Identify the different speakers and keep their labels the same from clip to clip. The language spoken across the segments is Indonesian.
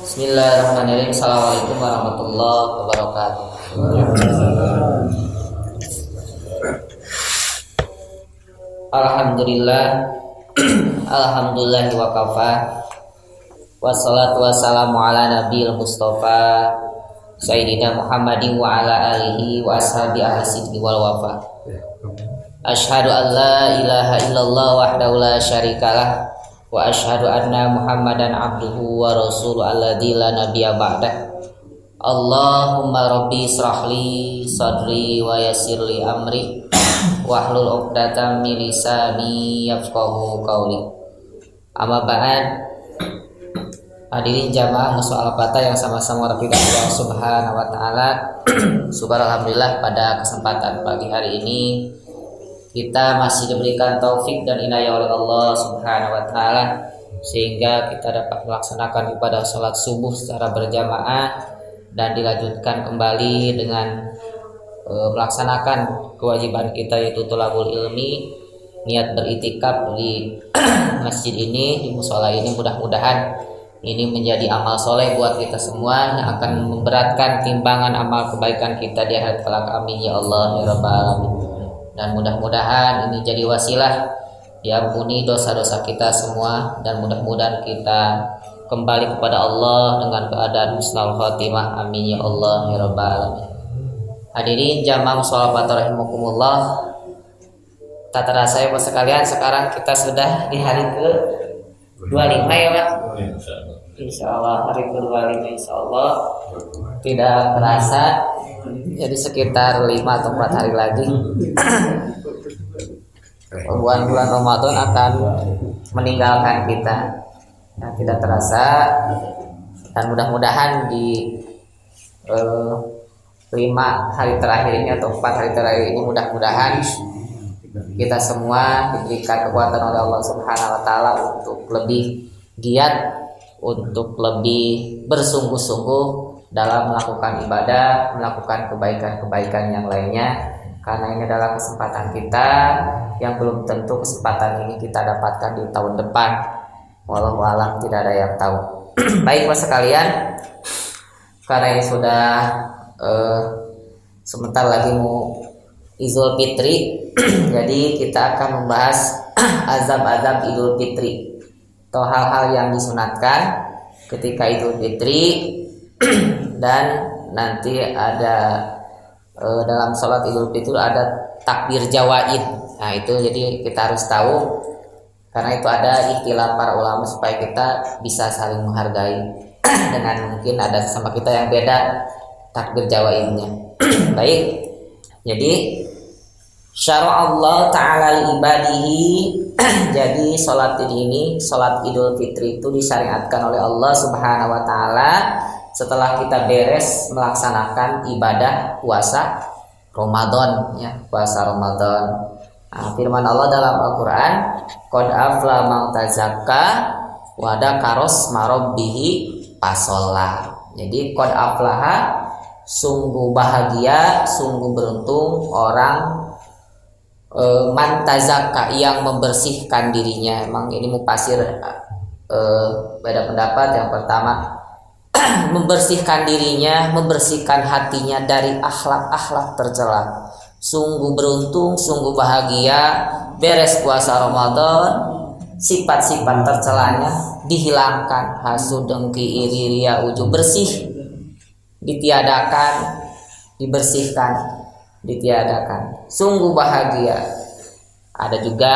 Speaker 1: Bismillahirrahmanirrahim. Assalamualaikum warahmatullahi wabarakatuh. Alhamdulillah. Alhamdulillah wa kafa. Wassalatu wassalamu ala nabiyil mustafa Sayyidina Muhammadin wa ala alihi wa ashabi ahli sidqi wal wafa. Asyhadu an la ilaha illallah wahdahu la syarikalah wa asyhadu anna Muhammadan abduhu wa rasuluhu alladzi la nabiyya ba'dah. Allahumma rabbi israhli sadri wa yassirli amri wahlul 'uqdatam min lisani yafqahu qawli. Amma ba'd. Hadirin jamaah musoal Fatah yang sama-sama ridha Allah Subhanahu wa taala. Syukur alhamdulillah pada kesempatan pagi hari ini kita masih diberikan taufik dan inayah oleh Allah Subhanahu wa taala sehingga kita dapat melaksanakan ibadah salat subuh secara berjamaah dan dilanjutkan kembali dengan melaksanakan kewajiban kita yaitu thalabul ilmi, niat beritikaf di masjid ini, di mushola ini. Mudah-mudahan ini menjadi amal soleh buat kita semua yang akan memberatkan timbangan amal kebaikan kita di akhirat kelak. Amin ya Allah ya rabbal alamin. Dan mudah-mudahan ini jadi wasilah diampuni dosa-dosa kita semua dan mudah-mudahan kita kembali kepada Allah dengan keadaan husnul khotimah. Amin ya Allah ya rabbal alamin. Hadirin jamaah mushola Fatah rahimakumullah. Tak terasa ya sekalian, sekarang kita sudah di hari ke 25 ya Pak. Insyaallah hari ke-25 insyaallah. Tidak terasa, jadi sekitar 5 atau 4 hari lagi bulan Ramadan akan meninggalkan kita. Nah, tidak terasa, dan mudah-mudahan di 5 hari terakhir ini atau 4 hari terakhir ini mudah-mudahan kita semua diberikan kekuatan oleh Allah Subhanahu wa taala untuk lebih giat, untuk lebih bersungguh-sungguh dalam melakukan ibadah, melakukan kebaikan-kebaikan yang lainnya, karena ini adalah kesempatan kita yang belum tentu kesempatan ini kita dapatkan di tahun depan. Wallahu a'lam, tidak ada yang tahu. Baik Mas sekalian, karena ini sudah sebentar lagi mau Idul Fitri, jadi kita akan membahas azab-azab Idul Fitri atau hal-hal yang disunatkan ketika Idul Fitri. Dan nanti ada dalam sholat Idul Fitri ada takbir jawaid. Nah itu jadi kita harus tahu, karena itu ada ikhtilaf para ulama supaya kita bisa saling menghargai dengan mungkin ada sama kita yang beda takbir jawaidnya. Baik, jadi syara Allah ta'ala li ibadihi. Jadi sholat ini, sholat Idul Fitri itu disyariatkan oleh Allah Subhanahu wa taala setelah kita beres melaksanakan ibadah puasa Ramadan, ya, puasa Ramadan. Nah, firman Allah dalam Al-Qur'an, qad afla man tazakka wa dzakaros marabbihi fasalla. Jadi qad aflaha, sungguh bahagia, sungguh beruntung orang man tazakka, yang membersihkan dirinya. Emang ini mufasir beda pendapat. Yang pertama membersihkan dirinya, membersihkan hatinya dari akhlak-akhlak tercela. Sungguh beruntung, sungguh bahagia, beres puasa Ramadan, sifat-sifat tercelanya dihilangkan, hasud, dengki, iri, riya, ujub, bersih, ditiadakan, dibersihkan, ditiadakan. Sungguh bahagia. Ada juga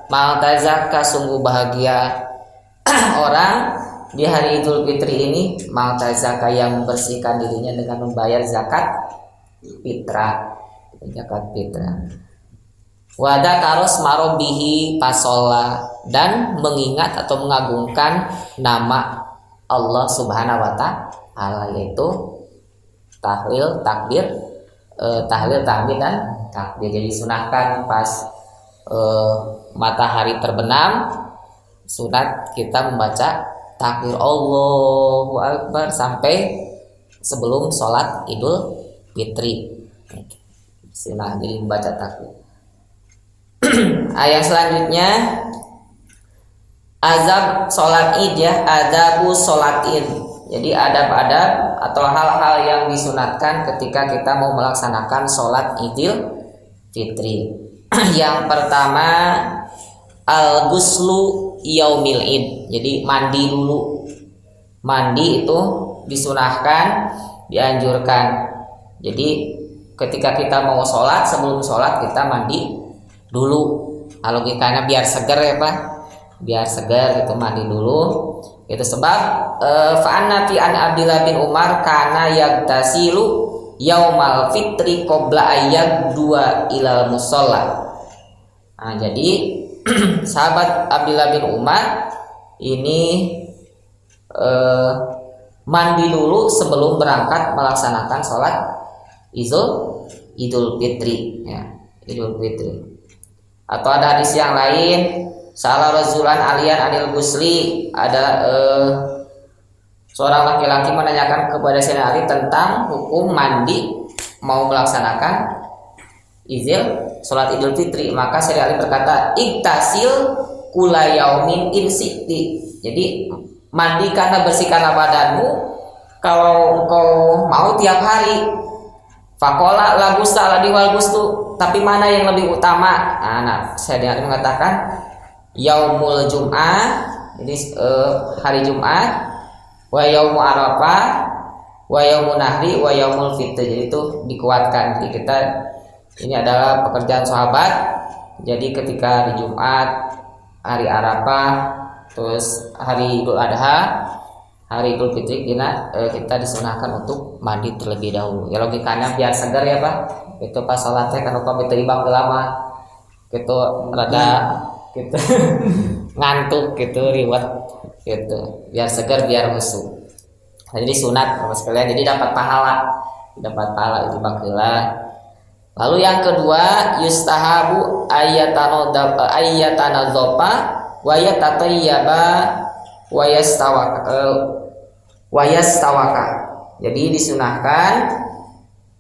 Speaker 1: ma'tazakka, sungguh bahagia orang di hari Idul Fitri ini, ma'tazakka, yang membersihkan dirinya dengan membayar zakat fitrah. Zakat fitrah. Wa dzakaros marabbihi fasalla, dan mengingat atau mengagungkan nama Allah Subhanahu wa taala, yaitu tahlil, takbir, tahlil, tahmid, dan takbir. Jadi sunahkan pas matahari terbenam, sunat kita membaca takbir Allahu Akbar sampai sebelum sholat Idul Fitri. Sunah jadi membaca takbir. Ayat selanjutnya azab sholat id, ya, adabu sholat id. Jadi adab-adab atau hal-hal yang disunatkan ketika kita mau melaksanakan sholat Idul Fitri. Yang pertama, al-ghuslu yaumil id. Jadi mandi dulu. Mandi itu disunahkan, dianjurkan. Jadi ketika kita mau sholat, sebelum sholat kita mandi dulu. Logikanya biar segar ya Pak, biar segar gitu, mandi dulu. Itu sebab fa'anna fi an Abdillah bin Umar kana yagtasilu yaumal fitri qabla ayat 2 ilal musalla. Nah, jadi sahabat Abdillah bin Umar ini mandi dulu sebelum berangkat melaksanakan sholat Idul Fitri ya, Idul Fitri. Atau ada hadis yang lain, salah rajulan alian anil gusli, ada seorang laki-laki menanyakan kepada Sayyidina Ali tentang hukum mandi mau melaksanakan sholat Idul Fitri. Maka Sayyidina Ali berkata, iktasil kula yaumin insiti. Jadi mandikanlah, bersihkanlah badanmu kalau engkau mau tiap hari. Fakola lagusta ladi wal gustu, tapi mana yang lebih utama? Nah, saya mengatakan yaumul jum'ah, jadi hari Jumat, wa yaumu arafah, wa yaumun nahri, wa yaumul fitr. Jadi itu dikuatkan. Jadi kita, ini adalah pekerjaan sahabat. Jadi ketika hari Jumat, hari Arafah, terus hari Idul Adha, hari Idul Fitri, kita disunahkan untuk mandi terlebih dahulu. Ya logikanya biar segar ya Pak. Itu pas sholatnya kan upah diteribang lama, gitu rada gitu ngantuk gitu, riwet gitu, biar segar, biar husu. Nah, jadi sunat Bapak sekalian, jadi dapat pahala itu bageula. Lalu yang kedua, yustahabu ayatanadzopa wa yatatayyaba wa yastawaka. Jadi disunahkan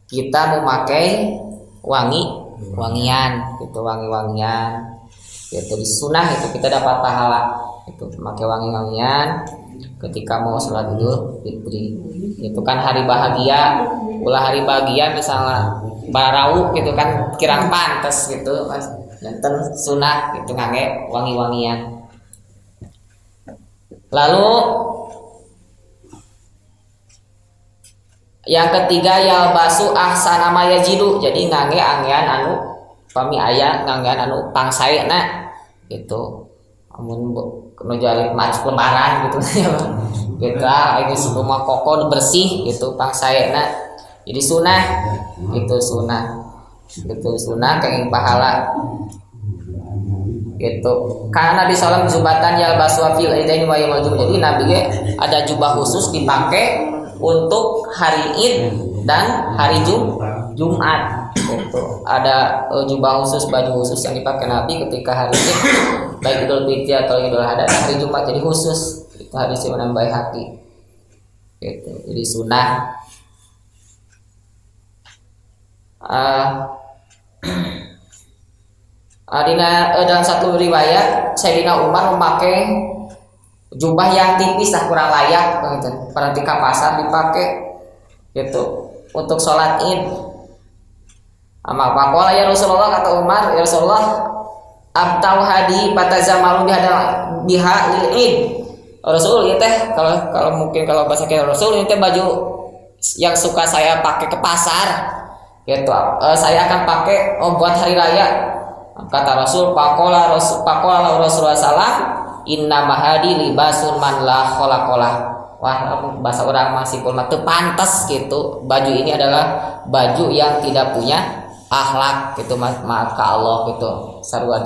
Speaker 1: kita memakai wangian gitu, wangi-wangian gitu, disunah itu kita dapat pahala itu, memakai wangi-wangian ketika mau sholat Idul Fitri. Itu kan hari bahagia, ulah hari bahagia misalnya barau gitu kan kirang pantes gitu Mas, janten sunah gitu ngangge wangi-wangian. Lalu yang ketiga, yalbasu ahsana ma yajidu. Jadi ngangge anggean anu pami aya, nganggean anu pangsaena gitu. Amun kena jali macet lebaran gitu ya. Gitu ini semua koko bersih gitu pangsaena. Jadi sunah gitu, sunah kenging pahala gitu. Karena Nabi SAW jubatan yalbasu fil idaini wa yaumul jumu'ah. Jadi Nabi ada jubah khusus dipakai untuk hari Id dan hari Jumat gitu. Ada jubah khusus, baju khusus yang dipakai Nabi ketika hari Id, baik Idul Fitri atau Idul Adha, dan hari Jumat jadi khusus. Itu hadis Imam Baihaqi gitu. Jadi sunah. Dalam satu riwayat Sayyidina Umar memakai jubah yang tipis kurang layak gitu. Berarti ke pasar dipakai gitu untuk sholat Id. Maka ya Rasulullah, kata Umar, ya Rasulullah, abtau hadi patazamalu biha lil Id. Rasul ya teh, kalau mungkin kalau bahasa kayak Rasul ini teh baju yang suka saya pakai ke pasar gitu. Saya akan pakai buat hari raya. Kata Rasul, pakola Rasulullah salam, inna mahadi libasun man la kholakolah. Wah, bahasa orang masih pun teu pantas gitu. Baju ini adalah baju yang tidak punya akhlak gitu, maaf ka Allah gitu. Sarua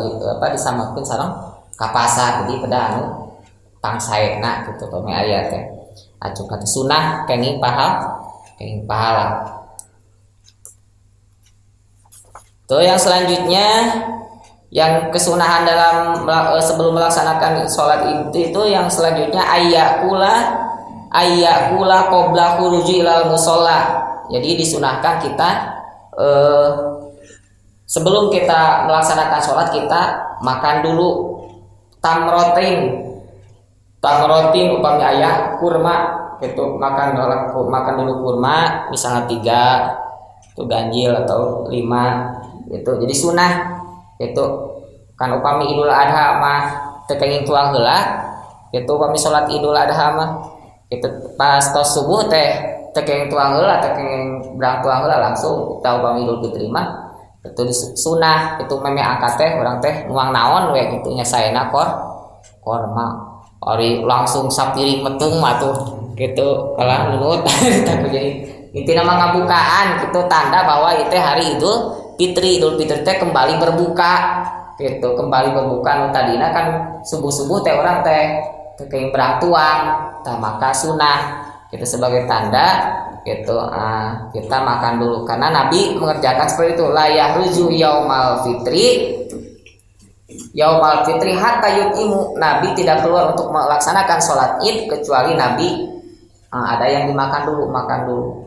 Speaker 1: disamakeun sareng ka pasar. Jadi pada anu pangsaena gitu pame aya teh. Acuh kata sunah kenging pahala. Tuh yang selanjutnya, yang kesunahan dalam sebelum melaksanakan sholat itu yang selanjutnya ayyakula qabla khuruji ilal musholla. Jadi disunahkan kita sebelum kita melaksanakan sholat kita makan dulu tamrotin upami ayah kurma gitu, makan dulu kurma misalnya 3 itu ganjil atau 5 gitu. Jadi sunah itu kan upami Idul Adha mah tekenging tuang heula itu, upami salat Idul Adha mah itu pas tos subuh teh tekenging tuang heula, tekenging berang tuang heula langsung tahu upami Idul Fitri mah itu sunah itu meme angkat teh urang teh nuang naon we kitu nya saena korma ari langsung sapiring metung mah tuh gitu kalah nunut takut. Jadi intinya mah ngabukaan gitu, tanda bahwa itu hari Idul Fitri teh kembali berbuka gitu, kembali berbuka. Nu tadina kan subuh teh orang teh keing berang tuang tah maka sunah gitu sebagai tanda gitu. Kita makan dulu karena Nabi mengerjakan seperti itu, la yahruju yaumal fitri hatta yutimu. Nabi tidak keluar untuk melaksanakan sholat Id kecuali Nabi ada yang dimakan dulu, makan dulu.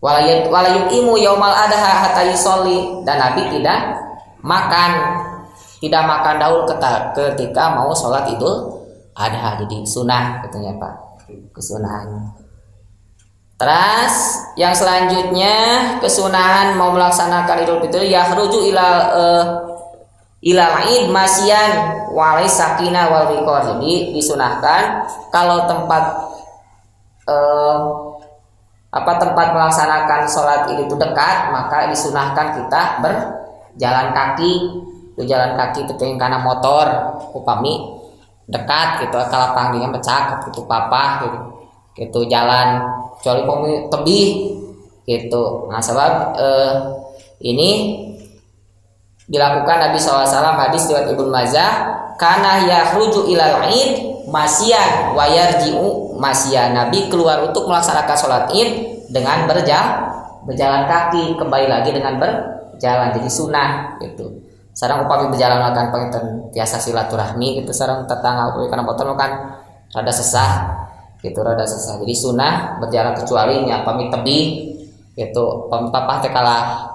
Speaker 1: Wala yutimu yaumal adha hatta yusolli, dan Nabi tidak makan dahulu ketika mau sholat Idul Adha. Jadi sunah katanya Pak, kesunahan. Terus yang selanjutnya kesunahan mau melaksanakan Idul Fitri yahruju ilal id masyan walai sakinah wal wiqor. Jadi disunahkan kalau tempat melaksanakan sholat itu dekat, maka disunahkan kita berjalan kaki. Jalan kaki itu karena motor upami dekat gitu, kalapang dengan becak gitu papa gitu jalan kecuali pemi tebih gitu. Nah sebab ini dilakukan Nabi SAW, hadis riwayat Ibnu Majah, kana yahruju ilal id masyan wa yarji'u masyan. Nabi keluar untuk melaksanakan sholat Id dengan berjalan kaki, kembali lagi dengan berjalan. Jadi sunah gitu. Sareng upami berjalan akan panginten tiasa silaturahmi gitu, sareng tetangga upami kana motor kan rada sesah gitu, rada sesah. Jadi sunah berjalan kecuali nya pami tebih gitu, pami papah teh kalah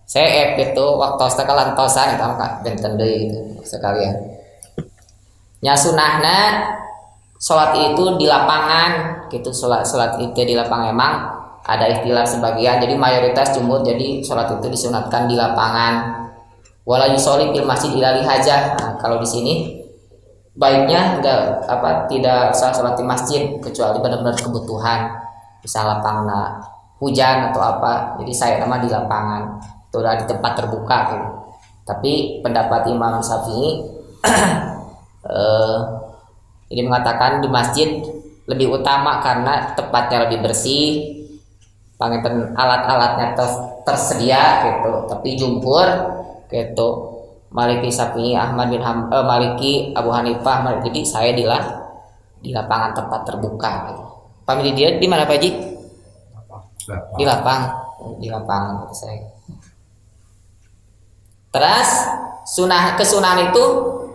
Speaker 1: seep gitu, waktu teh kalantosan eta mah benten deui gitu sekalian. Nya sunahna salat itu di lapangan gitu, salat itu di lapangan. Emang ada ikhtilaf sebagian, jadi mayoritas jumhur jadi salat itu disunatkan di lapangan. Wala yusolli fil masjid ila hajah. Nah, kalau di sini baiknya tidak usah sholat di masjid kecuali benar-benar kebutuhan, bisa lapangna hujan atau apa. Jadi saya nama di lapangan itu udah di tempat terbuka gitu. Tapi pendapat Imam Syafi'i ini mengatakan di masjid lebih utama karena tempatnya lebih bersih, panginten alat-alatnya tersedia gitu. Tapi jumhur gitu, Maliki, Syafi'i, Ahmad bin Maliki, Abu Hanifah, jadi saya di lapangan tempat terbuka gitu. Pamili dia di mana Pak Haji? Di lapangan gitu saya. Terus kesunahan itu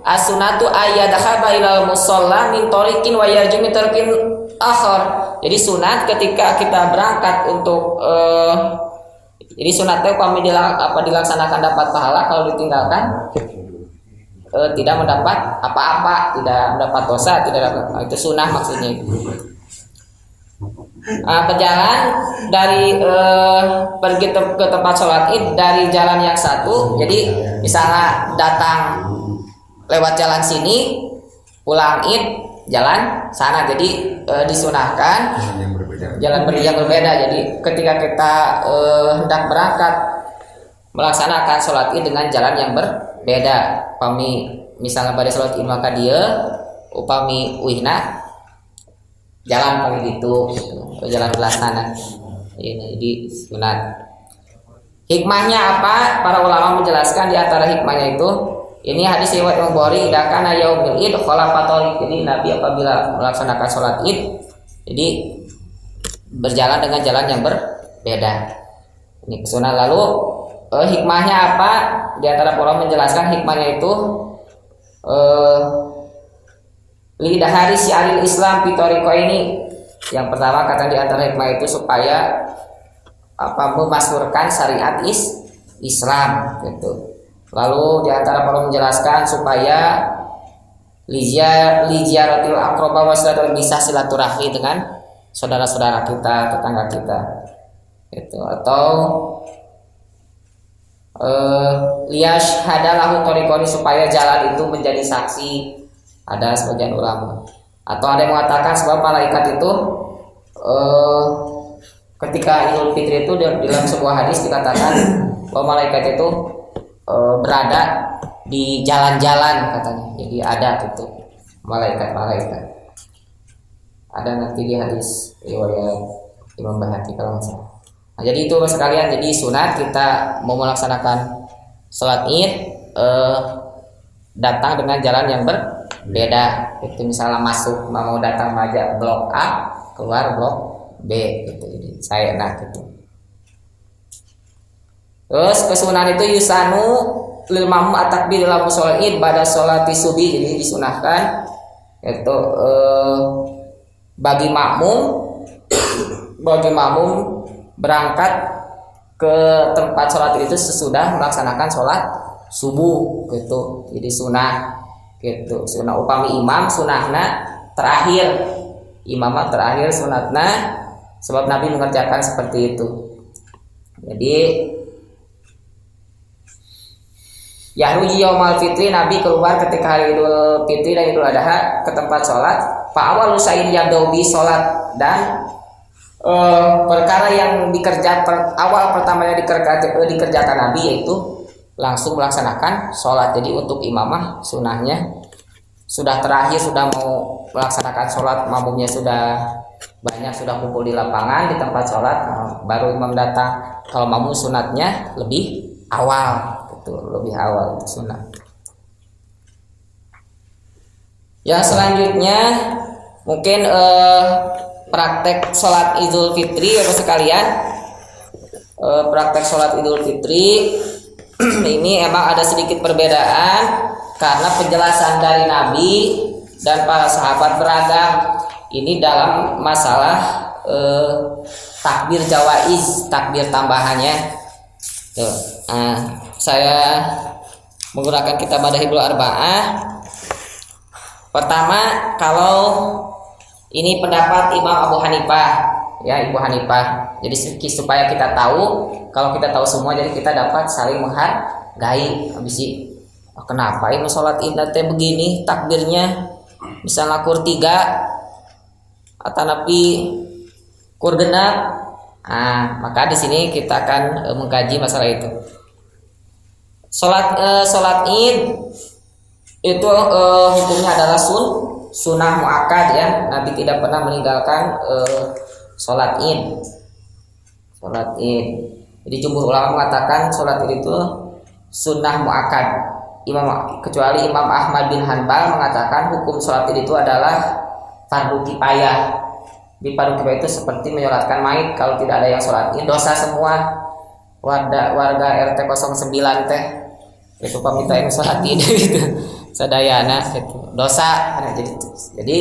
Speaker 1: as-sunatu ayyadkhaba ilal musalla min tariqin wa yarju min tariqin akhar. Jadi sunat ketika kita berangkat untuk jadi sunatnya upami dilaksanakan dapat pahala, kalau ditinggalkan tidak mendapat apa-apa, tidak mendapat dosa, tidak dapat, itu sunah maksudnya. Berjalan dari pergi ke tempat sholat Id dari jalan yang satu. Jadi misalnya datang lewat jalan sini, pulang Id jalan sana. Jadi disunahkan jalan yang berbeda. Jadi ketika kita hendak berangkat melaksanakan sholat Id dengan jalan yang berbeda, upami misalnya pada sholat Id maka dia upami wihna jalan kali gitu, jalan belah sana. Ini di sunat. Hikmahnya apa? Para ulama menjelaskan, di antara hikmahnya itu ini hadis riwayat Imam Bukhari, idakana yaumil Id khalafatol. Jadi Nabi apabila melaksanakan sholat Id, jadi berjalan dengan jalan yang berbeda. Ini sunah. Lalu hikmahnya apa? Di antara para menjelaskan hikmahnya itu lidahari syiaril Islam fitoriko ini. Yang pertama kata di antara hikmah itu supaya memasmurkan syariat Islam gitu. Lalu di antara para menjelaskan supaya lijaratil akroba wasilatul bisa silaturahmi dengan saudara-saudara kita, tetangga kita. Itu atau liyash hadalahu thariqani, supaya jalan itu menjadi saksi. Ada sebagian ulama. Atau ada yang mengatakan sebab malaikat itu ketika Idul Fitri itu dalam sebuah hadis dikatakan bahwa malaikat itu berada di jalan-jalan katanya. Jadi ada itu malaikat-malaikat. Ada nanti di hadis riwayat Imam Baihaqi kalau nggak salah. Nah, jadi itu sekalian, jadi sunat kita mau melaksanakan sholat Id datang dengan jalan yang berbeda. Itu misalnya masuk mau datang aja blok A, keluar blok B gitu. Jadi saya enak gitu. Terus kesunahan itu yusanu lil mamum at-takbir ila sholat Id pada sholati subuh. Jadi disunahkan itu bagi makmum berangkat ke tempat sholat itu sesudah melaksanakan sholat subuh gitu. Jadi sunah gitu. Sunah upami imam sunahna terakhir, imamah terakhir sunatna, sebab Nabi mengerjakan seperti itu. Jadi Yahruji yaumal fitri, Nabi keluar ketika hari Idul Fitri dan Idul Adha ke tempat sholat. Fa awal usain yabdaubi sholat, dan perkara yang awal pertamanya dikerjakan Nabi yaitu langsung melaksanakan sholat. Jadi untuk imamah sunahnya sudah terakhir, sudah mau melaksanakan sholat, makmumnya sudah banyak, sudah kumpul di lapangan di tempat sholat, baru imam datang. Kalau makmum sunatnya lebih awal. Lebih awal itu sunat. Ya, selanjutnya mungkin praktek sholat Idul Fitri Bapak sekalian. Praktek sholat Idul Fitri ini emang ada sedikit perbedaan karena penjelasan dari Nabi dan para sahabat beragam. Ini dalam masalah takbir jawaiz, takbir tambahannya. Tuh. Saya menggunakan kitab Madahibul Arba'ah. Pertama, kalau ini pendapat Imam Abu Hanifah, ya Ibu Hanifah. Jadi supaya kita tahu, kalau kita tahu semua, jadi kita dapat saling menghargai. Habis kenapa ini sholat Id teh begini takbirnya, misalnya kur 3 atau napi kur genap. Maka di sini kita akan mengkaji masalah itu. Sholat Id itu hukumnya adalah sunnah muakkad, ya. Nabi tidak pernah meninggalkan sholat Id. Jadi jumhur ulama mengatakan sholat Id itu sunnah muakkad. Kecuali Imam Ahmad bin Hanbal mengatakan hukum sholat Id itu adalah fardu kifayah. Di fardu kifayah itu seperti menyolatkan mayit. Kalau tidak ada yang sholat Id, dosa semua. Warga RT 09 teh itu paminta yang sholat Id gitu, sadayana itu dosa. Jadi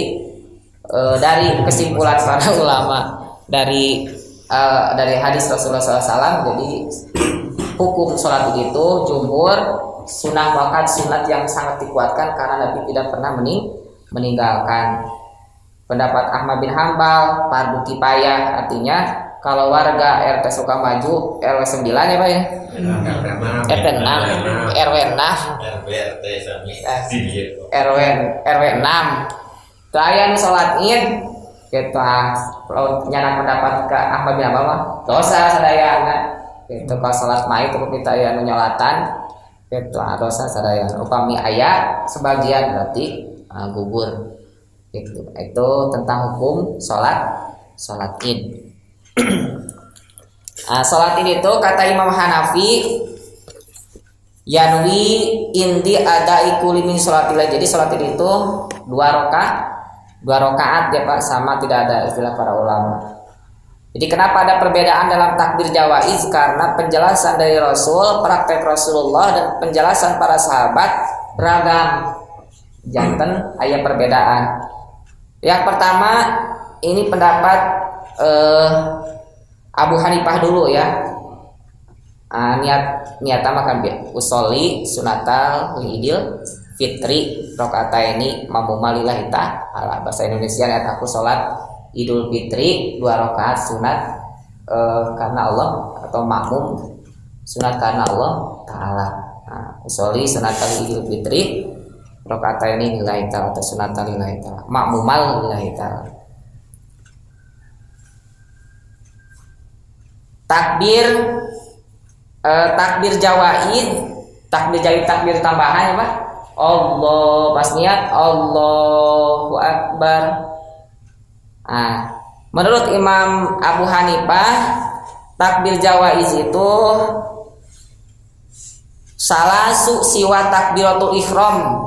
Speaker 1: dari kesimpulan para ulama dari hadis Rasulullah SAW, jadi hukum sholat Id itu jumhur sunnah muakkad, sunat yang sangat dikuatkan karena Nabi tidak pernah meninggalkan. Pendapat Ahmad bin Hanbal fardu kifayah, artinya kalau warga RT Sukamaju RW 9 ya Pak ya? RT 6, RW 6, RW 6. Tayang sholat Id kita kalau nyana pendapat ke Ahmad bin Hanbal mah dosa sadayana. Itu kalau sholat mayit itu kita ya nyolatan itu dosa sadayana. Upami aya sebagian berarti gugur. Itu tentang hukum sholat Id. Sholat Id itu kata Imam Hanafi yanwi inti ada ikuli min sholatillah. Jadi sholat Id itu 2 rakaat ya Pak, sama, tidak ada istilah para ulama. Jadi kenapa ada perbedaan dalam takbir jawaiz? Karena penjelasan dari Rasul, praktek Rasulullah dan penjelasan para sahabat beragam. Janten ayat perbedaan. Yang pertama ini pendapat Abu Hanifah dulu ya. Niat makan usolli sunatal Idul Fitri rakaataini mamuma lillahi ta'ala. Bahasa Indonesia niat aku sholat Idul Fitri 2 rakaat sunat karena Allah, atau makmum sunat karena Allah Ta'ala. Kecuali sunat Idul Fitri rakaat ini lillahi ta'ala atau sunat lillahi ta'ala, makmumal lillahi ta'ala. Takbir jawaid, takbir tambahan ya Pak. Allah pas niat Allahu Akbar. Menurut Imam Abu Hanifah, takbir jawaiz itu salasu siwa takbiratul ihram.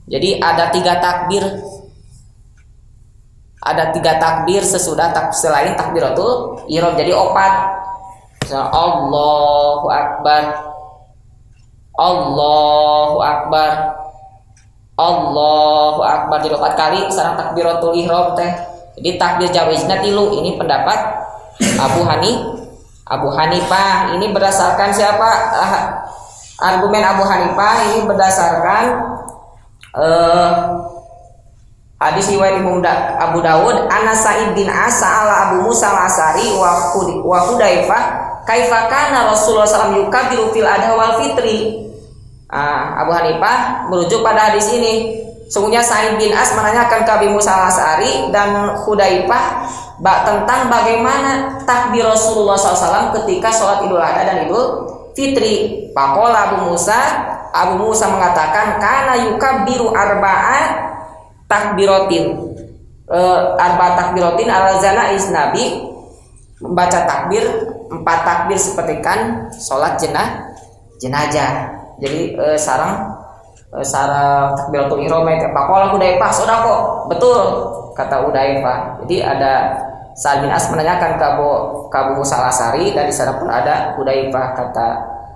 Speaker 1: Jadi ada 3 takbir. Ada 3 takbir sesudah selain takbiratul ihram. Jadi 4. Allahu Akbar, Allahu Akbar, Allahu Akbar. Jadi 4 kali sareng takbiratul ihram teh. Jadi takbir jawaizna 3. Ini pendapat Abu Hanifah. Ini berdasarkan siapa? Argumen Abu Hanifah ini berdasarkan hadis riwayat Abu Dawud, Anas Sa'id bin As ala Abu Musa al-Asy'ari wa Hudzaifah kaifa kana Rasulullah SAW yukabbiru fil adha wal fitri. Abu Hanifah merujuk pada hadis ini. Sungguhnya Sa'id bin As menanyakan ke Abu Musa al-Asy'ari dan Hudzaifah tentang bagaimana takbir Rasulullah SAW ketika sholat Idul Adha dan Idul Fitri. Faqala Abu Musa mengatakan kana yukabbiru arba'at takbiratin. Arba takbiratin ala zanaiz Nabi, membaca takbir 4 takbir seperti kan sholat jenazah. Jadi sarang takbiratul ihram itu faqala Hudzaifah sodako, betul kata Hudzaifah. Jadi ada Sa'id bin As menanyakan ke Abu Musa al-Asy'ari, dan di sana pun ada Hudzaifah. Kata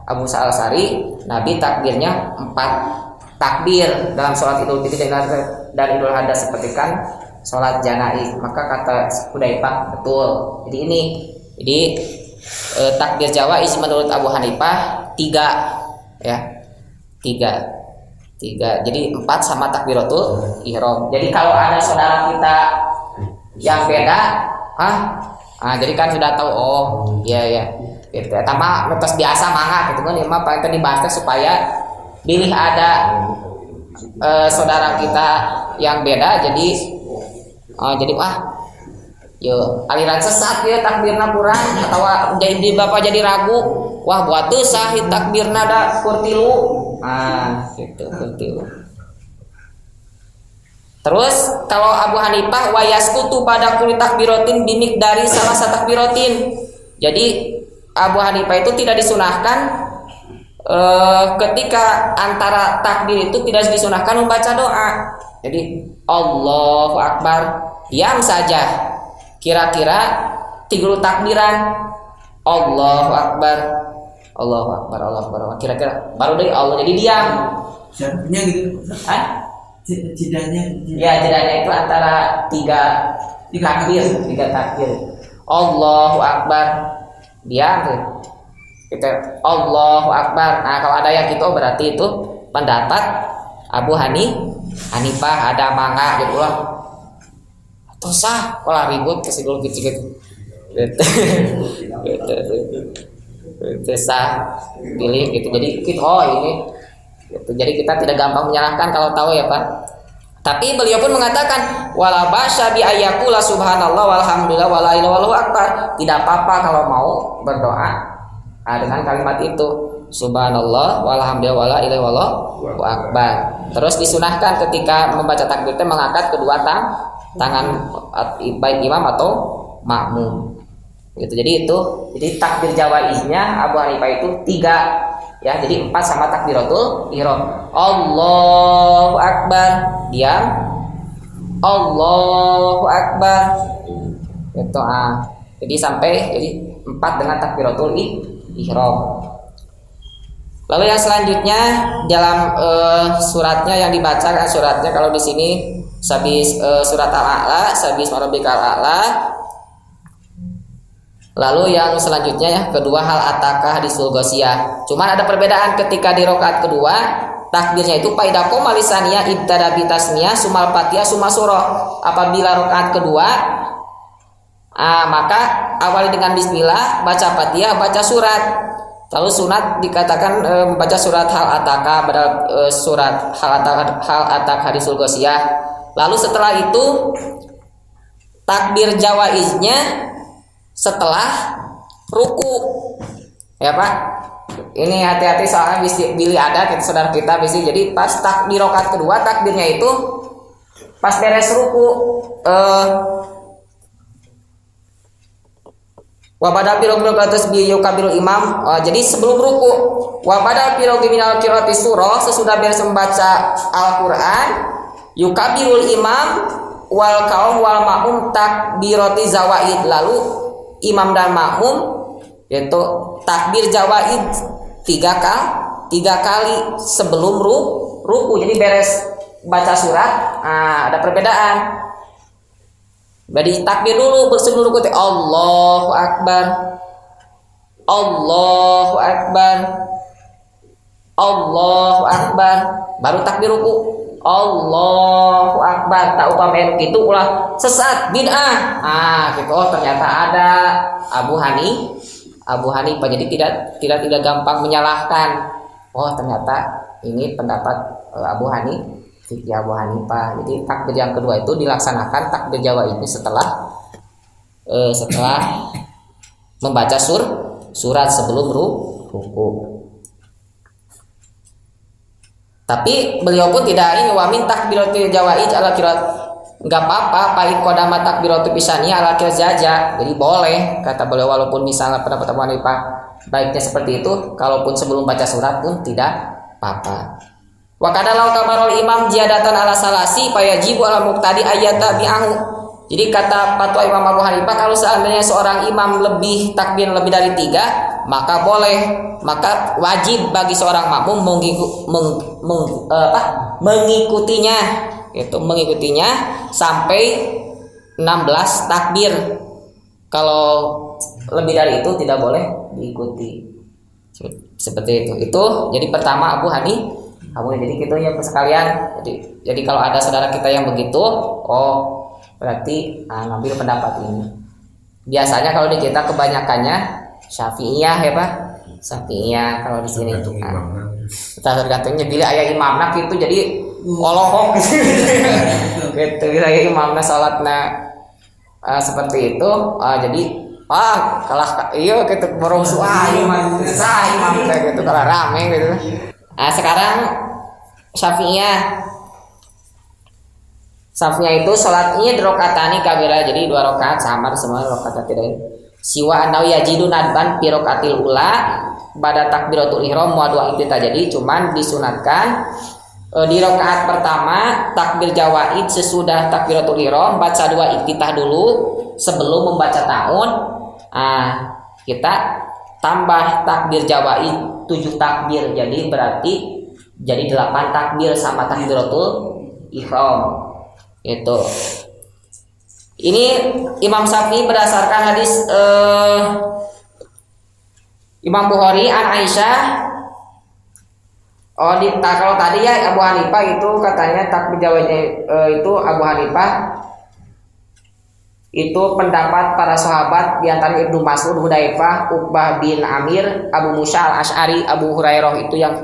Speaker 1: Abu Musa al-Asy'ari, Nabi takbirnya 4 takbir dalam sholat Idul Fitri dan Idul Adha seperti kan sholat janaiz. Maka kata Hudzaifah betul. Jadi takbir jawaiz menurut Abu Hanifah 3 ya. 3. Jadi 4 sama takbiratul ihram. Jadi kalau ada saudara kita yang beda, jadi kan sudah tahu, oh iya gitu. Tambah netes biasa mangga gitu kan, ya mah pengen dibahas supaya pilih ada saudara kita yang beda, jadi yo aliran sesat ya takbirna kurang, atau jadi bapak jadi ragu, wah buat tuh sahih takbirna da kurtilu. Gitu kurtilu. Terus kalau Abu Hanifah wayaskutu pada kulit takbiratin bimik dari salah satu takbiratin. Jadi Abu Hanifah itu tidak disunahkan ketika antara takbir itu tidak disunahkan membaca doa. Jadi Allahu Akbar, diam saja. Kira-kira 3 takbiran. Allahu Akbar, Allahu Akbar, Allahu Akbar. Kira-kira baru deh Allah, jadi diam.
Speaker 2: Jadinya gitu. Jedanya.
Speaker 1: Ya, jedanya itu antara 3 takbir. Allahu Akbar, diam tuh. Kita Allahu Akbar. Nah, kalau ada yang gitu berarti itu pendapat Abu Hanifah, ada mangga gitu lah. Atau sah kalau ribut kasih dulu gitu. Gitu sah pilih gitu. Jadi kita ini gitu. Jadi kita tidak gampang menyalahkan kalau tahu ya Pak. Tapi beliau pun mengatakan wala basya bi ayyaqula subhanallah walhamdulillah wala ilaha illallah akbar. Tidak apa-apa kalau mau berdoa dengan kalimat itu subhanallah walhamdulillah wala ilaha illallah akbar. Terus disunahkan ketika membaca takbir mengangkat kedua tangan baik imam atau makmum. Gitu. Jadi takbir jawaiznya Abu Hanifah itu 3 ya. Jadi 4 sama takbiratul ihram. Allahu Akbar, diam. Allahu Akbar. Gitu Jadi 4 dengan takbiratul ihram. Lalu yang selanjutnya dalam suratnya yang dibacakan suratnya, kalau di sini sabis surat Al-A'la, sabis Rabbikal A'la. Lalu yang selanjutnya ya, kedua hal atakah di sulgosiyah. Cuman ada perbedaan ketika di rakaat kedua takbirnya itu paidako malisania ibtada bitasmiyah sumal fatihah sumal surah. Apabila rakaat kedua Maka awali dengan bismillah, baca Fatihah, baca surat. Lalu sunat dikatakan membaca surat hal ataka pada surat hal atak hadisul ghasyiyah. Lalu setelah itu takbir jawaiznya setelah ruku. Ya Pak. Ini hati-hati soalnya bila ada saudara kita bisa jadi pas di rakaat kedua takbirnya itu pas beres ruku wa badal piro-piro kados biyu kabirul imam. Jadi sebelum ruku wa badal piro minal qiraati surah, sesudah beres membaca Al-Qur'an, yukabirul imam wal kaum wal makmum takbirati zawaid. Lalu imam dan makmum yaitu takbir zawaid tiga kali sebelum ruku. Jadi beres baca surat, ada perbedaan. Jadi takbir dulu sebelum ruku, Allahu Akbar, Allahu Akbar, Allahu Akbar, baru takbir ruku, Allahu Akbar. Tak upamain gitu ulah sesat bid'ah. Gitu. Oh ternyata ada Abu Hanifah. Jadi tidak gampang menyalahkan. Oh ternyata ini pendapat Abu Hanifah. Fikih Abu Hanifah. Jadi takbir yang kedua itu dilaksanakan takbir Jawa ini setelah membaca surat sebelum ruku. Tapi beliau pun tidak ini wamin takbiratul jawaid ala kirat, enggak apa-apa paling kodama takbiratul pisani ala kirat jaja. Jadi boleh kata beliau, walaupun misalnya pendapat Abu Hanifah baiknya seperti itu, kalaupun sebelum baca surat pun tidak apa-apa. Wa kadalau kabarul imam ziyadatan ala salasi fayajibu ala muqtadi ayata bi'ahu. Jadi kata fatwa Imam Abu Hanifah, kalau seandainya seorang imam lebih takbir lebih dari 3, maka boleh, maka wajib bagi seorang makmum mengikutinya, itu mengikutinya sampai 16 takbir. Kalau lebih dari itu tidak boleh diikuti. Seperti itu. Itu jadi pertama Abu Hanifah. Jadi gitu ya sekalian. Jadi kalau ada saudara kita yang begitu, oh berarti ngambil pendapat ini. Biasanya kalau di kita kebanyakannya Syafi'iyah ya Pak. Syafi'iyah kalau di sini. Tergantungnya bila ayah imamna gitu jadi olohok gitu. Bila ayah imamna salatna seperti itu, jadi kalah iya gitu boros imam gitu kalau rame gitu. Sekarang Syafi'iyah itu sholatnya rakaatani kabira, jadi 2 rakaat samar semua rakaat tidak ini. Siwa anau yajidu nadban fi rakaatil ula pada takbiratul ihram wa dua intita. Jadi cuman disunatkan di rakaat pertama takbir jawaid sesudah takbiratul ihram baca 2 intitah dulu sebelum membaca ta'un. Kita tambah takbir jawaid 7 takbir, jadi berarti jadi 8 takbir sama takbiratul ihram. Itu. Ini Imam Syafi'i berdasarkan hadis Imam Bukhari an Aisyah. Kalau tadi ya Abu Hanifah itu katanya takbir jawaidnya itu Abu Hanifah itu pendapat para sahabat di antara Ibnu Mas'ud, Hudzaifah, Uqbah bin Amir, Abu Musa al-Asy'ari, Abu Hurairah itu yang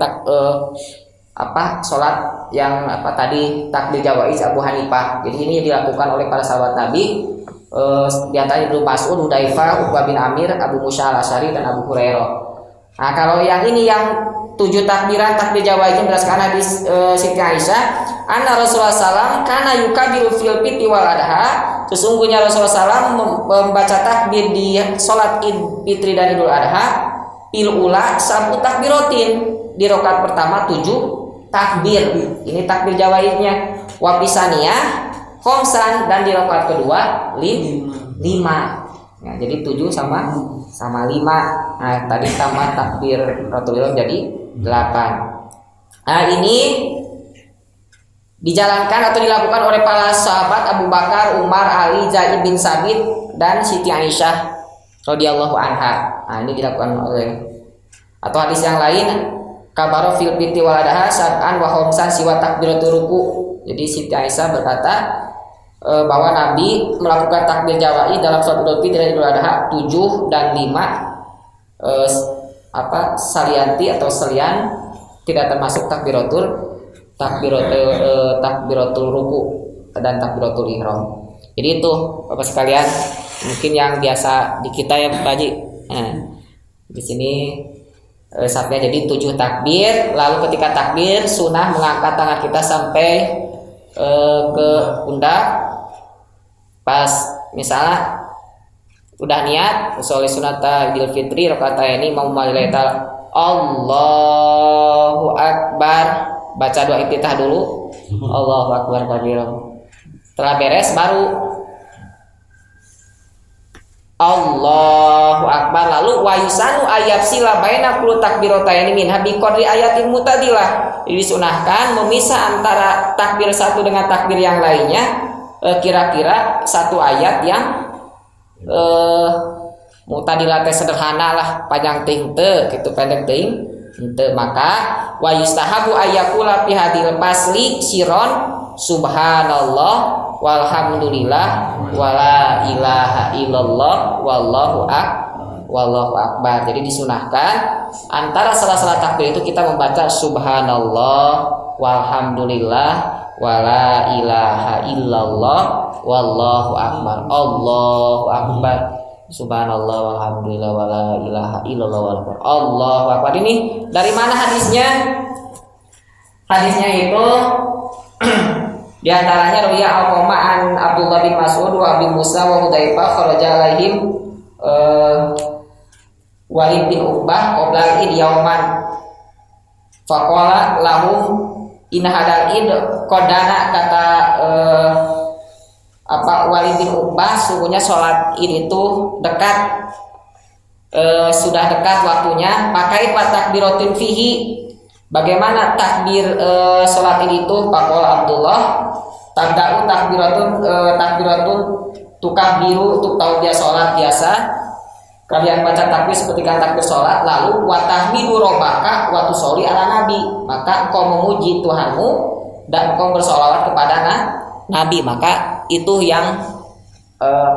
Speaker 1: salat yang tadi takbir jawaid Abu Hanifah. Jadi ini dilakukan oleh para sahabat Nabi di antara Ibnu Mas'ud, Hudzaifah, Uqbah bin Amir, Abu Musa al-Asy'ari dan Abu Hurairah. Kalau yang ini yang 7 takbiran takbir jawaid berdasarkan hadis Siti Aisyah, anna Rasulullah sallam kana yukabiru fil fitri wal adha. Sesungguhnya Rasulullah SAW membaca takbir di sholat Idul Fitri dan Idul Adha pil ula 1 takbiratin, di rakaat pertama 7 takbir. Ini takbir jawaidnya. Wa pisaniyah khomsan, dan di rakaat kedua 5. Jadi 7 sama 5. Tadi tambah takbir Rasulullah jadi 8. Ini dijalankan atau dilakukan oleh para sahabat Abu Bakar, Umar, Ali, Zaid bin Sabit dan Siti Aisyah radhiyallahu anha. Ini dilakukan oleh, atau hadis yang lain kabaro fil fitri wal adha sab'an wa khamsan siwa takbiratul ruku. Jadi Siti Aisyah berkata bahwa Nabi melakukan takbir jawa'i dalam sholat Idul Fitri dan Idul Adha 7 dan 5 salianti atau selian tidak termasuk takbiratul ruku dan takbiratul ihram. Jadi itu Bapak sekalian mungkin yang biasa di kita ya Pak Haji. Nah, di sini saatnya jadi 7 takbir. Lalu ketika takbir sunnah mengangkat tangan kita sampai ke pundak. Pas misalnya udah niat sholli sunata Idul Fitri rakaat ini mau mulai Allahu Akbar, baca doa iftitah dulu. Allahu Akbar kabir. Setelah beres baru Allahu Akbar, lalu wa yusanu ayabsila baina kullu takbirataini minha bi qadri ayatin mutadilah. Disunahkan memisah antara takbir satu dengan takbir yang lainnya kira-kira satu ayat yang mutadilah teh sederhana lah, panjang teuing teu kitu, pendek teuing teu. Maka wa yustahabu ayakula fi hadil fasli siron subhanallah walhamdulillah wala ilaha illallah wallahu akbar. Jadi disunahkan antara salah-salah takbir itu kita membaca subhanallah walhamdulillah wala ilaha illallah wallahu akbar. Allahu akbar, subhanallah walhamdulillah wala ilaha illallah wallahu akbar. Allahu akbar. Ini dari mana hadisnya? Hadisnya itu di antaranya riwayat Al-Qama an Abdullah bin Mas'ud wa Abi Musa wa Hudzaifah kharaja alaihim Walid bin Uqbah qabla id yauman faqala lahum inna hadal id qadana, kata Walid bin Uqbah, sungguhnya sholat id itu dekat, sudah dekat waktunya. Pakai takbiratin fihi, bagaimana takbir sholat id itu? Faqala Abdullah tabda'u takbiratun tukabiru, untuk tahu dia sholat biasa kalian baca takbir seperti takbir sholat, lalu watahmidu robbaka wa tusolli ala nabi, maka engkau memuji Tuhanmu dan engkau bersolawat kepada nabi. Maka itu yang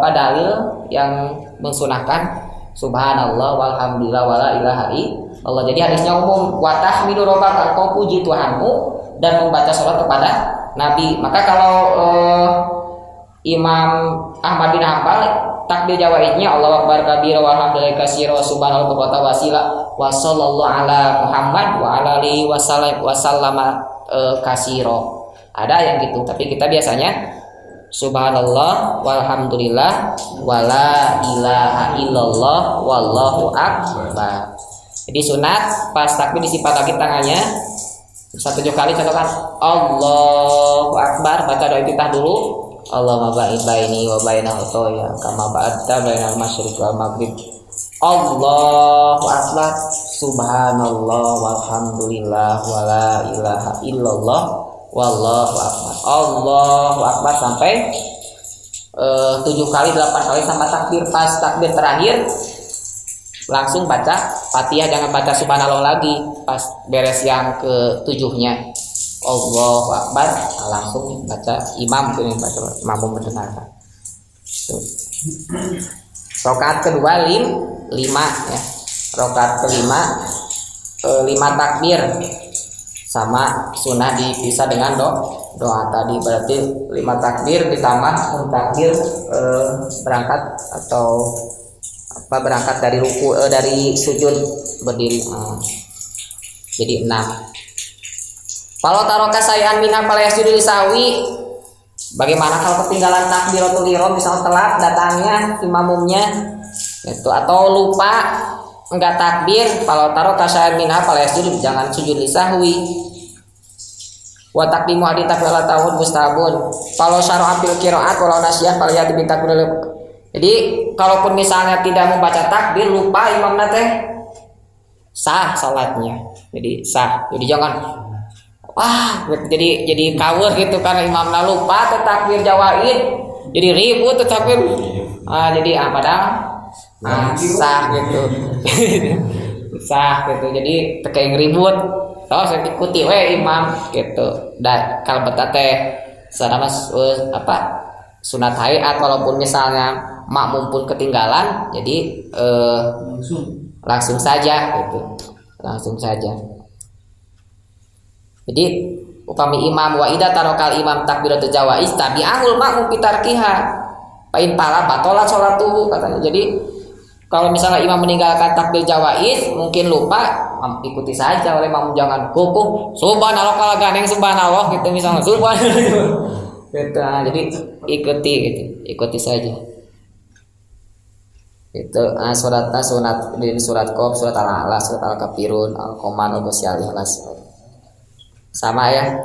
Speaker 1: dalil yang mensunahkan subhanallah walhamdulillah wala ilaha illallah. Jadi hadisnya umum, watahmidu robbaka, engkau puji Tuhanmu dan membaca sholat kepada nabi. Maka kalau Imam Ahmad bin Hanbal takbir jawaidnya Allahu akbar kabira walhamdulillahi katsira wa subhanallah bukratan wa asila wa sallallahu ala Muhammad wa ala alihi wa sallama katsira. Ada yang gitu, tapi kita biasanya subhanallah walhamdulillah wala ilaha illallah wallahu akbar. Jadi sunat pas takbir disipat lagi tangannya 7 kali, contohkan Allahu akbar, baca doa iftitah dulu. Allahumma ba'id baini wa baina khotoya kama ba'adta bainal masyriq wal maghrib. Allahu akbar, subhanallah walhamdulillah wala ilaha illallah wallahu akbar. Allahu akbar sampai 7 kali, 8 kali sama takbir. Pas takbir terakhir langsung baca Fatihah, jangan baca subhanallah lagi pas beres yang ke-7-nya. Allahu akbar, langsung baca imam mendengarkan. Rakaat kedua 5 ya. Rakaat kelima 5 takbir, sama sunnah dipisah dengan doa tadi. Berarti 5 takbir ditambah takbir berangkat atau berangkat dari ruku, dari sujud berdiri, jadi 6. Kalau taroka sayan minha fala yasjudu lisawi. Bagaimana kalau ketinggalan takbiratul ihram, misalnya telat datangnya imamumnya itu, atau lupa enggak takbir, kalau taroka sayan minha fala yasjudu, jangan sujud lisahwi. Wa taqdimu hadits takbiratul tauhid mustabun. Kalau syar'a fil qiraat walau nasyah fala yati bi takbir. Jadi kalaupun misalnya tidak membaca takbir, lupa imamnya teh, sah salatnya. Jadi sah. Jadi jangan jadi kawur gitu karena imamnya lupa takbir jawaid, jadi ribut takbir. Jadi padahal sah gitu. Sah gitu. Jadi tekaing ribut. Saya ikuti imam gitu. Dan kalau betate sana mas sunat hayat, walaupun misalnya makmum pun ketinggalan, jadi langsung saja gitu, langsung saja. Jadi upami imam wa idza tarakal imam takbiratul jawaiz tabi'ahul makmum pitarkiha fa in pala batalat sholatuhu katanya. Jadi kalau misalnya imam meninggalkan takbir jawaiz mungkin lupa, ikuti saja oleh makmum, jangan kukuh subhanallah kalau gandeng subhanallah gitu misalnya subhanallah gitu. Nah, jadi ikuti gitu, ikuti saja. Itu suratnya sunat di surat Qaf, surat Al-A'la, surat Al-Kafirun, Al-Qaman, Al-Ikhlas. Sama ya.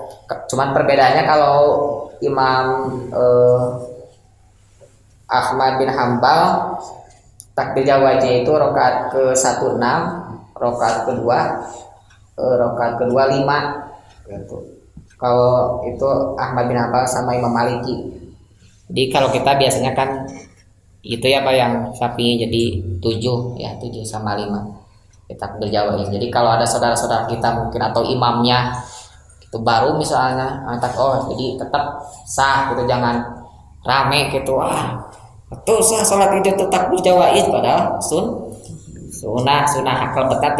Speaker 1: Cuman perbedaannya kalau Imam Ahmad bin Hambal takbir jawaznya itu rakaat ke-1 6, rakaat kedua 5 gitu. Kalau itu Ahmad bin Hambal sama Imam Maliki. Jadi kalau kita biasanya kan itu ya Pak yang Syafi'i jadi 7 ya, 7 sama 5 takbir jawaz. Jadi kalau ada saudara-saudara kita mungkin atau imamnya itu baru misalnya jadi tetap sah gitu, jangan rame gitu, betul sah sholat itu tetap berjawaiz padahal sunah akal betat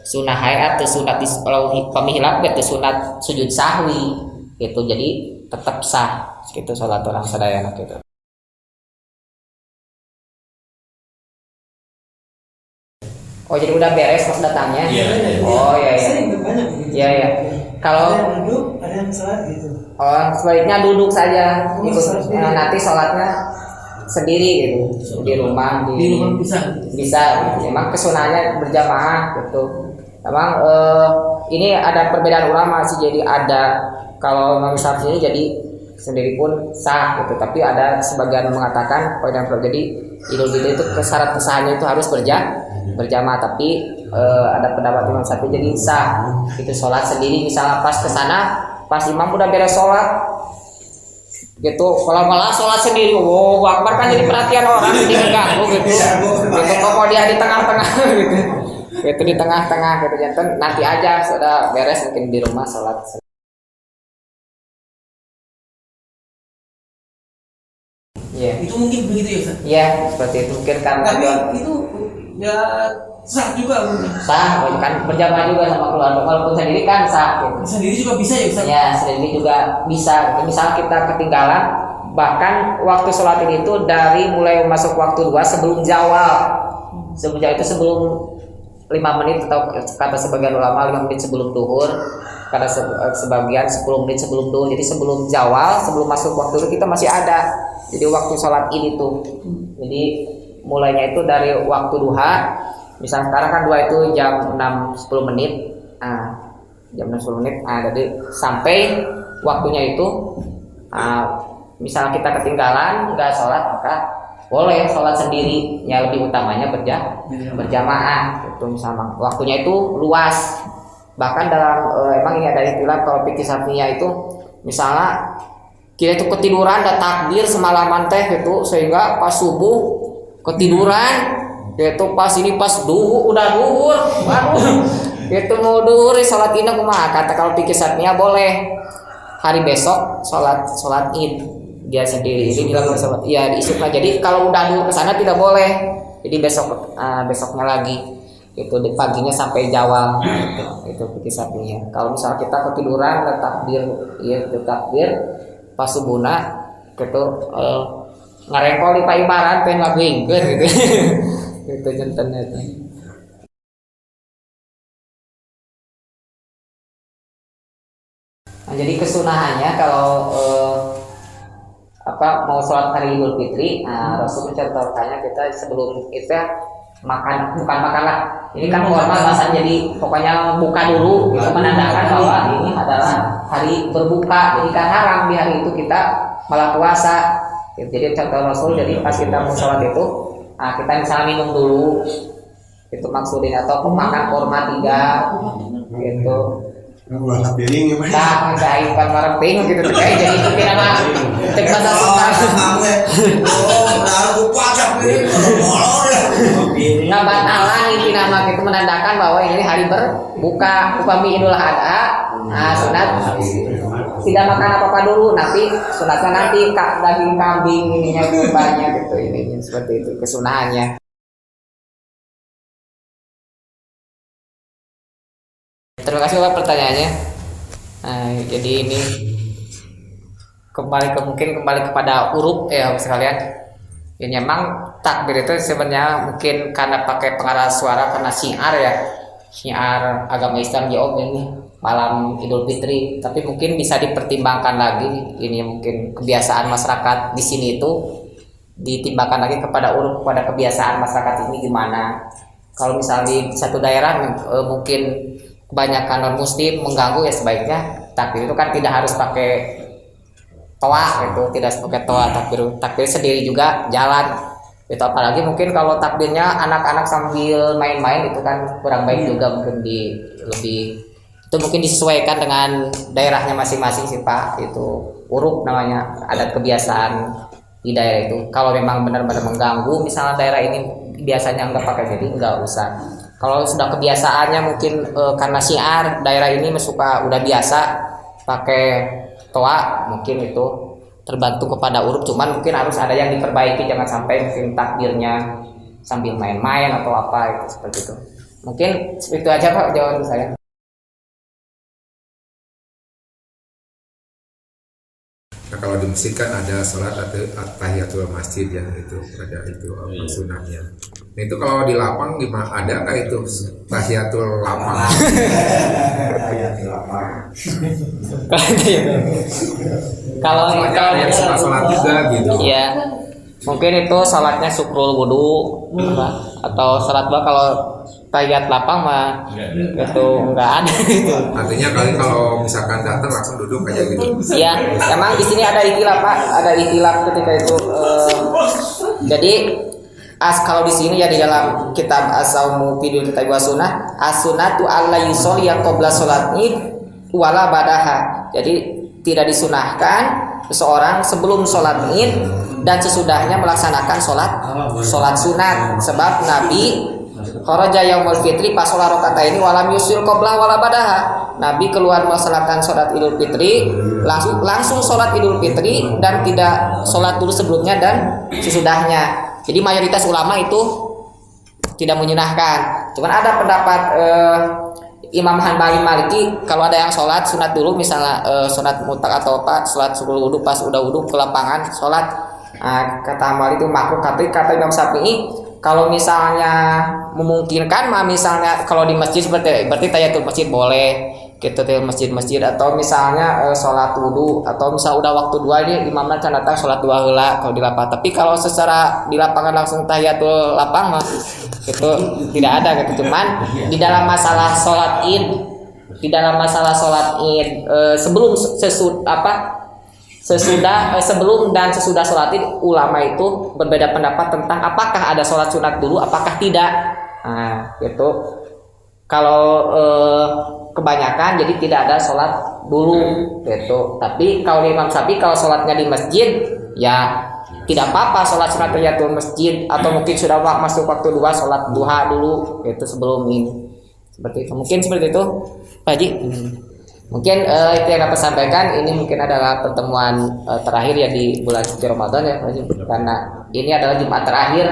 Speaker 1: sunah hayat sunat kalau pemihilap itu sunat sujud sahwi gitu, jadi tetap sah gitu sholat orang sadayana gitu. Oh jadi udah beres pas datangnya?
Speaker 2: Iya.
Speaker 1: Oh iya. Iya. Kalau
Speaker 2: ada yang duduk, ada yang sholat gitu.
Speaker 1: Oh sebaiknya duduk saja, ikut nanti sholatnya sendiri gitu di rumah bisa gitu. Emang kesunahnya berjamaah gitu. Emang ini ada perbedaan ulama sih, jadi ada kalau Imam Syafi'i jadi sendiri pun sah gitu, tapi ada sebagian mengatakan jadi Idul Fitri itu syarat kesahannya itu harus berjamaah, tapi ada pendapat Imam Syafi'i jadi sah itu sholat sendiri, misalnya pas kesana pas imam udah beres sholat gitu, kalau malah sholat sendiri, akbar kan jadi perhatian orang, jadi ngeganggu gitu. Gitu kalau dia di tengah-tengah gitu di tengah-tengah gitu, jantan nanti aja sudah beres mungkin di rumah sholat. Iya.
Speaker 2: Itu mungkin begitu ya Ustaz?
Speaker 1: Iya seperti itu mungkin karena.
Speaker 2: Tapi itu ya sah juga mungkin.
Speaker 1: Sah kan berjamaah juga sama keluarga, walaupun sendiri kan sah gitu.
Speaker 2: Sendiri juga bisa ya Ustaz?
Speaker 1: Ya sendiri juga bisa. Misal kita ketinggalan, bahkan waktu sholat itu dari mulai masuk waktu 2 sebelum zawal. Sebelum zawal itu sebelum 5 menit atau kata sebagian ulama 5 menit sebelum duhur, kata sebagian 10 menit sebelum duhur. Jadi sebelum zawal, sebelum masuk waktu itu kita masih ada. Jadi waktu sholat ini tuh. Jadi mulainya itu dari waktu duha. Misal sekarang kan 2 itu jam 6.10 menit. Jam 6.10 menit. Jadi sampai waktunya itu misal kita ketinggalan nggak sholat, maka boleh sholat sendiri. Yang lebih utamanya berjamaah. Itu misalnya waktunya itu luas. Bahkan dalam emang ini ada istilah kalau fikih Syafi'iyah itu misalnya kita itu ketiduran dan takbir semalaman teh gitu, sehingga pas subuh ketiduran itu pas duhur udah duhur itu mau duhur sholat id kumaha kata kalau pikir Syafi'iyah boleh hari besok sholat id dia sendiri, ini dilakukan sholat diisuklah. Jadi kalau udah duhur kesana tidak boleh, jadi besoknya lagi itu di paginya sampai jawab itu pikir Syafi'iyah. Kalau misalnya kita ketiduran dan takbir pas subuhna gitu ngarengkol di paibaran pengen ngabingkeun gitu. Itu jantannya itu. Nah, jadi kesunahannya kalau mau sholat hari Idul Fitri, Rasul mencontohkannya kita sebelum itu bukan makan lah. Ini kan formal bahasa, jadi pokoknya buka dulu gitu, menandakan bahwa ini adalah hari berbuka. Jadi kan haram di hari itu kita malah puasa. Jadi contoh Rasul, jadi pas kita mau sholat itu kita misalnya minum dulu itu maksudnya, atau makan kurma 3 gitu.
Speaker 3: Ulah piring ya Pak.
Speaker 1: Nah, cairkan marketing gitu kayak jadi itu nama cek bahasa Sunda.
Speaker 3: Oh, lalu pajak piring molor ya.
Speaker 1: Nggak batalan inti nama itu menandakan bahwa ini hari berbuka. Upami Idul Adha, sunat tidak makan apa-apa dulu, nanti sunatnya nanti daging kambing ininya kurbannya gitu, ini seperti itu kesunahannya. Terima kasih Pak pertanyaannya. Jadi ini kembali kepada huruf ya sekalian. Ya memang takbir itu sebenarnya mungkin karena pakai pengeras suara karena syiar agama Islam ya Om ini malam Idul Fitri, tapi mungkin bisa dipertimbangkan lagi ini mungkin kebiasaan masyarakat di sini itu ditimbangkan lagi kepada urut pada kebiasaan masyarakat ini gimana. Kalau misalnya di satu daerah mungkin kebanyakan non muslim mengganggu ya sebaiknya takbir itu kan tidak harus pakai toa itu, tidak pakai toa, takbir sendiri juga jalan itu, apalagi mungkin kalau takbirnya anak-anak sambil main-main itu kan kurang baik juga, mungkin lebih itu mungkin disesuaikan dengan daerahnya masing-masing sih Pak, itu uruf namanya, adat kebiasaan di daerah itu. Kalau memang benar-benar mengganggu misalnya daerah ini biasanya nggak pakai, jadi nggak usah. Kalau sudah kebiasaannya mungkin karena syiar daerah ini udah biasa pakai toa, mungkin itu terbantu kepada urut, cuman mungkin harus ada yang diperbaiki, jangan sampai mungkin takbirnya sambil main-main atau apa itu, seperti itu. Mungkin itu aja Pak jawaban saya.
Speaker 4: Nah, kalau di masjid kan ada sholat atau tahiyatul masjid yang itu ada itu sunahnya. Nah, itu kalau di lapang gimana? Ada nggak itu tahiyatul lapang?
Speaker 1: Kalau
Speaker 4: yang suka sholat juga gitu.
Speaker 1: Iya, mungkin itu sholatnya syukrul wudu atau sholat kalau tahiyat lapang mah itu enggak ada gitu.
Speaker 4: Artinya kalau misalkan datang langsung duduk aja gitu.
Speaker 1: Iya, emang di sini ada ikhtilaf Pak, ada ikhtilaf ketika itu. Jadi kalau di sini ya di dalam kitab As-Saumu fi Dinil Kitabi wa Sunnah, as-sunnatu alla yusolli qabla sholat id wala badaha. Jadi tidak disunahkan seseorang sebelum sholat id dan sesudahnya melaksanakan sholat sunat, sebab Nabi kharaja yaumul fitri pas sholat rakaat ini walam yusil qabla wala badaha. Nabi keluar melaksanakan sholat Idul Fitri, langsung sholat Idul Fitri dan tidak sholat dulu sebelumnya dan sesudahnya. Jadi mayoritas ulama itu tidak menyunahkan. Cuman ada pendapat Imam Hanbali Maliki, kalau ada yang sholat sunat dulu, misalnya sunat mutlak atau apa, sholat sebelum wudhu, pas udah wudhu ke lapangan sholat, kata Hanbali itu makruh. Tapi kata Imam Syafi'i, kalau misalnya memungkinkan, misalnya kalau di masjid berarti tahiyatul masjid boleh, gitu di masjid-masjid, atau misalnya sholat wudhu, atau misal udah waktu dua ini imamnya kan datang sholat dua heula kalau di lapangan. Tapi kalau secara di lapangan langsung tahiyatul lapang mah itu tidak ada gitu. Cuman di dalam masalah sholat id, sebelum dan sesudah sholat id, ulama itu berbeda pendapat tentang apakah ada sholat sunat dulu, apakah tidak. Nah, itu kalau kebanyakan jadi tidak ada sholat dulu gitu. Tapi kalau di Imam Syafi'i kalau sholatnya di masjid ya tidak apa-apa sholat sunat tahiyatul masjid, atau mungkin sudah masuk waktu dua sholat duha dulu gitu sebelum ini, seperti itu. Mungkin seperti itu Pak Haji. Mungkin itu yang dapat sampaikan. Ini mungkin adalah pertemuan terakhir ya di bulan suci Ramadan ya Pak Haji, karena ini adalah Jumat terakhir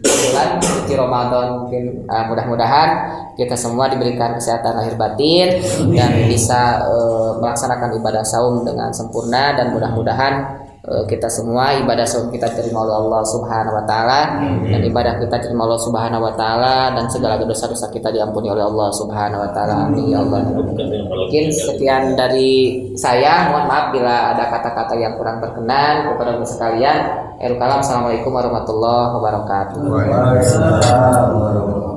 Speaker 1: bulan suci Ramadan. Mungkin mudah-mudahan kita semua diberikan kesehatan lahir batin dan bisa melaksanakan ibadah saum dengan sempurna, dan mudah-mudahan kita semua ibadah saum kita terima oleh Allah Subhanahu wa taala, dan ibadah kita terima oleh Allah Subhanahu wa taala, dan segala dosa-dosa kita diampuni oleh Allah Subhanahu wa taala. Amin ya Allah. Mungkin sekian dari saya, mohon maaf bila ada kata-kata yang kurang berkenan kepada sekalian. Assalamualaikum warahmatullahi wabarakatuh.
Speaker 4: Waalaikumsalam warahmatullahi wabarakatuh.